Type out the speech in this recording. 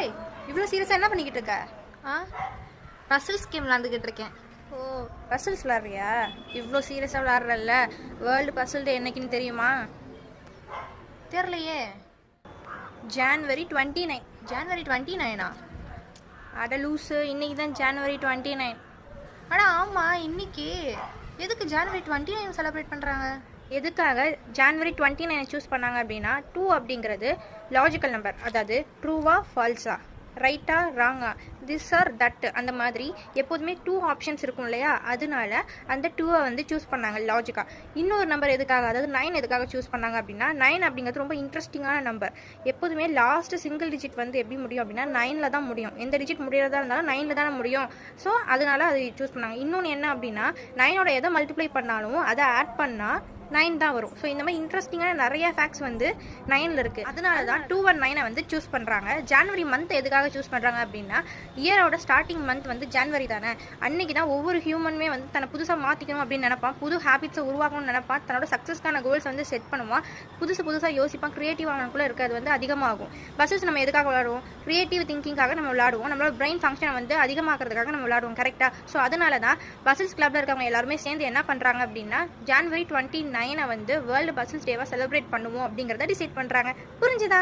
ஏய், இவ்வளோ சீரியஸாக என்ன பண்ணிக்கிட்டு இருக்க? ஆ பசில்ஸ் கேம் விளாண்டுக்கிட்டு இருக்கேன். ஓ, பசில்ஸ் விளாட்றியா? இவ்வளோ சீரியஸாக விளாட்றல்ல. வேர்ல்டு பசில் டே என்னைக்குன்னு தெரியுமா? தெரிலையே. ஜான்வரி 29. ஜான்வரி 29ஆ? அட லூஸு, இன்னைக்கு தான் ஜான்வரி 29. அடா ஆமாம், இன்னைக்கு எதுக்கு ஜான்வரி 29 செலிப்ரேட் பண்ணுறாங்க? எதுக்காக ஜான்வரி 29 சூஸ் பண்ணாங்க அப்படின்னா, 2 அப்படிங்கிறது லாஜிக்கல் நம்பர். அதாவது ட்ரூவா ஃபால்ஸா, ரைட்டா ராங்கா, திஸ் ஆர் தட், அந்த மாதிரி எப்போதுமே 2 ஆப்ஷன்ஸ் இருக்கும் இல்லையா? அதனால அந்த 2-ஐ வந்து சூஸ் பண்ணாங்க லாஜிக்காக. இன்னொரு நம்பர் எதுக்காக, அதாவது 9 எதுக்காக சூஸ் பண்ணாங்க அப்படின்னா, 9 அப்படிங்கிறது ரொம்ப இன்ட்ரெஸ்டிங்கான நம்பர். எப்போதுமே லாஸ்ட் சிங்கிள் டிஜிட் வந்து எப்படி முடியும் அப்படின்னா 9ல் தான் முடியும். எந்த டிஜிட் முடியறதா இருந்தாலும் 9ல் தானே முடியும். ஸோ அதனால அதை சூஸ் பண்ணாங்க. இன்னொன்று என்ன அப்படின்னா, 9ஓட எதை மல்டிப்ளை பண்ணாலும் அதை ஆட் பண்ணால் 9 தான் வரும். ஸோ இந்த மாதிரி இன்ட்ரெஸ்டிங்கான நிறைய ஃபேக்ட்ஸ் வந்து 9ல் இருக்குது. அதனால தான் 219 வந்து சூஸ் பண்ணுறாங்க. ஜான்வரி மந்த் எதுக்காக சூஸ் பண்ணுறாங்க அப்படின்னா, இயரோட ஸ்டார்டிங் மந்த் வந்து ஜான்வரி தானே. அன்றைக்கி தான் ஒவ்வொரு ஹியூமனுமே வந்து தன்னை புதுசாக மாற்றிக்கணும் அப்படின்னு நினைப்பான், புது ஹேபிட்ஸை உருவாக்கணும்னு நினைப்பான், தன்னோட சக்ஸஸ்க்கான கோல்ஸ் வந்து செட் பண்ணுவான், புதுசாக யோசிப்பான், க்ரியேட்டிவ் ஆனக்குள்ளே இருக்கிறது வந்து அதிகமாகும். பஸ்ஸஸ் நம்ம எதுக்காக விளாடுவோம்? க்ரியேட்டிவ் திங்கிங்காக நம்ம விளாடுவோம். நம்மளோட பிரெயின் ஃபங்க்ஷனை வந்து அதிகமாக்குறதுக்காக நம்ம விளாடுவோம், கரெக்டாக? ஸோ அதனால தான் பஸ்ஸஸ் கிளப்பில் இருக்கவங்க எல்லாருமே சேர்ந்து என்ன பண்ணுறாங்க அப்படின்னா, ஜான்வரி 29 வந்து வேர்ல்டு பசில்ஸ் டேவாக செலிப்ரேட் பண்ணுவோம் அப்படிங்கிறத டிசைட் பண்ணுறாங்க. புரிஞ்சுதா?